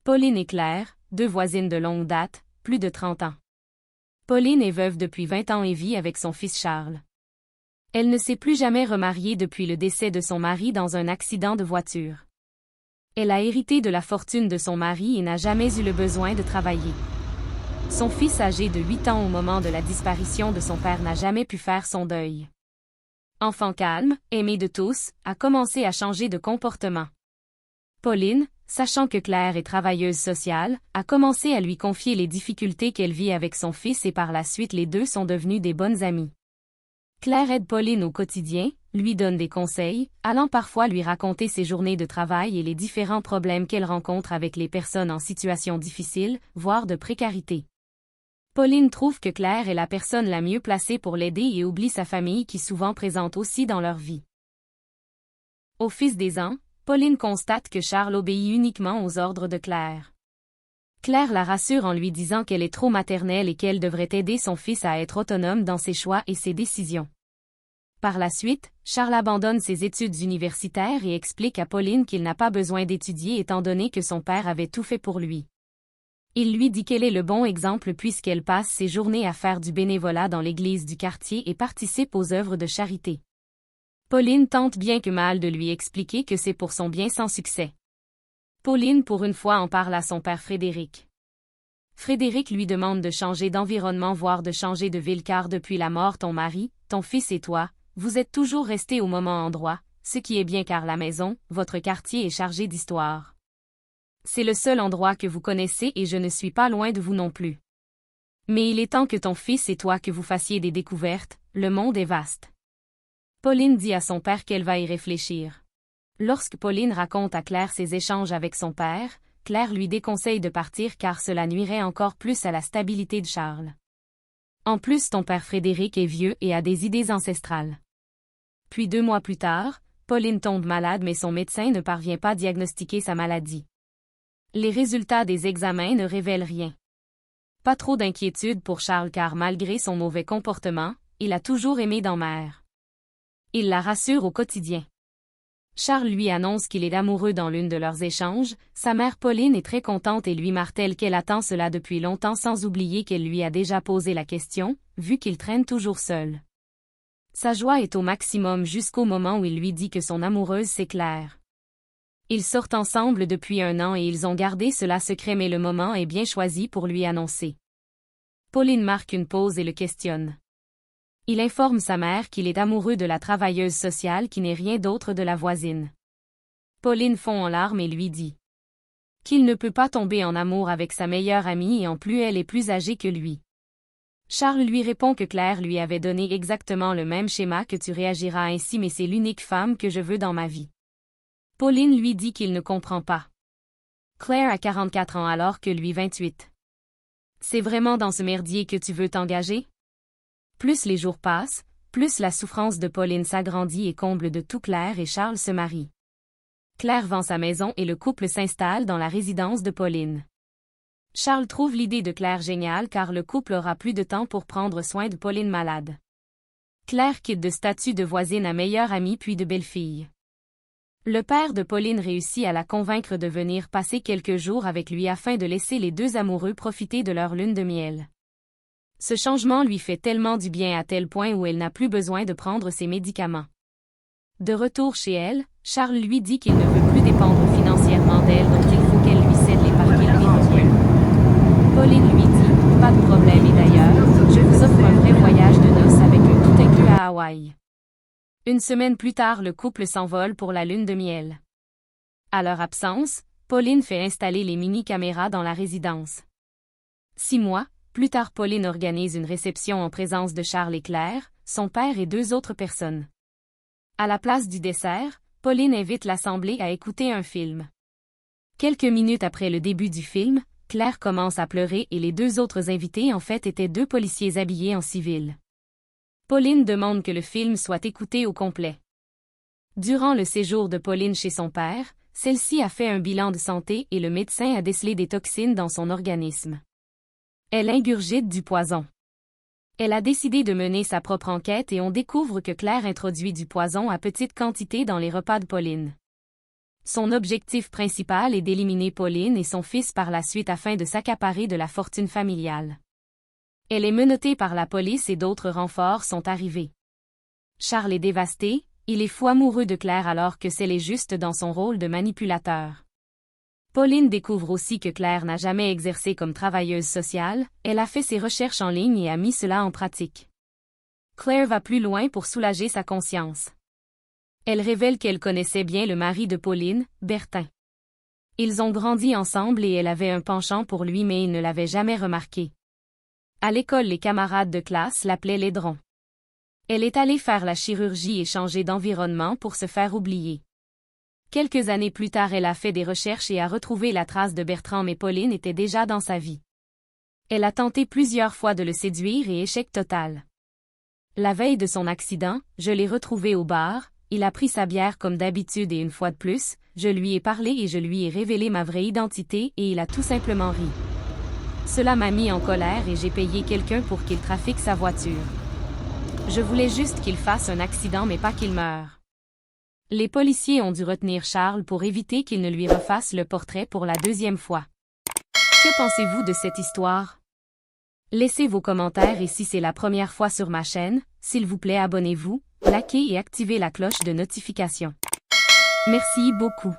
Pauline et Claire, deux voisines de longue date, plus de 30 ans. Pauline est veuve depuis 20 ans et vit avec son fils Charles. Elle ne s'est plus jamais remariée depuis le décès de son mari dans un accident de voiture. Elle a hérité de la fortune de son mari et n'a jamais eu le besoin de travailler. Son fils âgé de 8 ans au moment de la disparition de son père n'a jamais pu faire son deuil. Enfant calme, aimé de tous, a commencé à changer de comportement. Pauline, sachant que Claire est travailleuse sociale, a commencé à lui confier les difficultés qu'elle vit avec son fils et par la suite les deux sont devenus des bonnes amies. Claire aide Pauline au quotidien, lui donne des conseils, allant parfois lui raconter ses journées de travail et les différents problèmes qu'elle rencontre avec les personnes en situation difficile, voire de précarité. Pauline trouve que Claire est la personne la mieux placée pour l'aider et oublie sa famille qui souvent présente aussi dans leur vie. Au fil des ans, Pauline constate que Charles obéit uniquement aux ordres de Claire. Claire la rassure en lui disant qu'elle est trop maternelle et qu'elle devrait aider son fils à être autonome dans ses choix et ses décisions. Par la suite, Charles abandonne ses études universitaires et explique à Pauline qu'il n'a pas besoin d'étudier étant donné que son père avait tout fait pour lui. Il lui dit qu'elle est le bon exemple puisqu'elle passe ses journées à faire du bénévolat dans l'église du quartier et participe aux œuvres de charité. Pauline tente bien que mal de lui expliquer que c'est pour son bien sans succès. Pauline pour une fois en parle à son père Frédéric. Frédéric lui demande de changer d'environnement voire de changer de ville car depuis la mort ton mari, ton fils et toi, vous êtes toujours restés au même endroit, ce qui est bien car la maison, votre quartier est chargé d'histoire. C'est le seul endroit que vous connaissez et je ne suis pas loin de vous non plus. Mais il est temps que ton fils et toi que vous fassiez des découvertes, le monde est vaste. Pauline dit à son père qu'elle va y réfléchir. Lorsque Pauline raconte à Claire ses échanges avec son père, Claire lui déconseille de partir car cela nuirait encore plus à la stabilité de Charles. En plus ton père Frédéric est vieux et a des idées ancestrales. Puis 2 mois plus tard, Pauline tombe malade mais son médecin ne parvient pas à diagnostiquer sa maladie. Les résultats des examens ne révèlent rien. Pas trop d'inquiétude pour Charles car malgré son mauvais comportement, il a toujours aimé dans mère. Il la rassure au quotidien. Charles lui annonce qu'il est amoureux dans l'une de leurs échanges, sa mère Pauline est très contente et lui martèle qu'elle attend cela depuis longtemps sans oublier qu'elle lui a déjà posé la question, vu qu'il traîne toujours seul. Sa joie est au maximum jusqu'au moment où il lui dit que son amoureuse c'est Claire. Ils sortent ensemble depuis 1 an et ils ont gardé cela secret mais le moment est bien choisi pour lui annoncer. Pauline marque une pause et le questionne. Il informe sa mère qu'il est amoureux de la travailleuse sociale qui n'est rien d'autre de la voisine. Pauline fond en larmes et lui dit qu'il ne peut pas tomber en amour avec sa meilleure amie et en plus elle est plus âgée que lui. Charles lui répond que Claire lui avait donné exactement le même schéma que tu réagiras ainsi mais c'est l'unique femme que je veux dans ma vie. Pauline lui dit qu'il ne comprend pas. Claire a 44 ans alors que lui 28. C'est vraiment dans ce merdier que tu veux t'engager? Plus les jours passent, plus la souffrance de Pauline s'agrandit et comble de tout Claire et Charles se marient. Claire vend sa maison et le couple s'installe dans la résidence de Pauline. Charles trouve l'idée de Claire géniale car le couple aura plus de temps pour prendre soin de Pauline malade. Claire quitte de statut de voisine à meilleure amie puis de belle-fille. Le père de Pauline réussit à la convaincre de venir passer quelques jours avec lui afin de laisser les deux amoureux profiter de leur lune de miel. Ce changement lui fait tellement du bien à tel point où elle n'a plus besoin de prendre ses médicaments. De retour chez elle, Charles lui dit qu'il ne veut plus dépendre financièrement d'elle donc il faut qu'elle lui cède les parts qui lui reviennent. Pauline lui dit « Pas de problème et d'ailleurs, je vous offre un vrai voyage de noces avec un tout inclus à Hawaï. » 1 semaine plus tard le couple s'envole pour la lune de miel. À leur absence, Pauline fait installer les mini-caméras dans la résidence. 6 mois plus tard Pauline organise une réception en présence de Charles et Claire, son père et 2 autres personnes. À la place du dessert, Pauline invite l'assemblée à écouter un film. Quelques minutes après le début du film, Claire commence à pleurer et les 2 autres invités en fait étaient 2 policiers habillés en civil. Pauline demande que le film soit écouté au complet. Durant le séjour de Pauline chez son père, celle-ci a fait un bilan de santé et le médecin a décelé des toxines dans son organisme. Elle ingurgite du poison. Elle a décidé de mener sa propre enquête et on découvre que Claire introduit du poison à petite quantité dans les repas de Pauline. Son objectif principal est d'éliminer Pauline et son fils par la suite afin de s'accaparer de la fortune familiale. Elle est menottée par la police et d'autres renforts sont arrivés. Charles est dévasté, il est fou amoureux de Claire alors que c'est juste dans son rôle de manipulateur. Pauline découvre aussi que Claire n'a jamais exercé comme travailleuse sociale, elle a fait ses recherches en ligne et a mis cela en pratique. Claire va plus loin pour soulager sa conscience. Elle révèle qu'elle connaissait bien le mari de Pauline, Bertin. Ils ont grandi ensemble et elle avait un penchant pour lui mais il ne l'avait jamais remarqué. À l'école, les camarades de classe l'appelaient Laidron. Elle est allée faire la chirurgie et changer d'environnement pour se faire oublier. Quelques années plus tard, elle a fait des recherches et a retrouvé la trace de Bertrand mais Pauline était déjà dans sa vie. Elle a tenté plusieurs fois de le séduire et échec total. La veille de son accident, je l'ai retrouvé au bar, il a pris sa bière comme d'habitude et une fois de plus, je lui ai parlé et je lui ai révélé ma vraie identité et il a tout simplement ri. Cela m'a mis en colère et j'ai payé quelqu'un pour qu'il trafique sa voiture. Je voulais juste qu'il fasse un accident mais pas qu'il meure. Les policiers ont dû retenir Charles pour éviter qu'il ne lui refasse le portrait pour la deuxième fois. Que pensez-vous de cette histoire? Laissez vos commentaires et si c'est la première fois sur ma chaîne, s'il vous plaît abonnez-vous, likez et activez la cloche de notification. Merci beaucoup.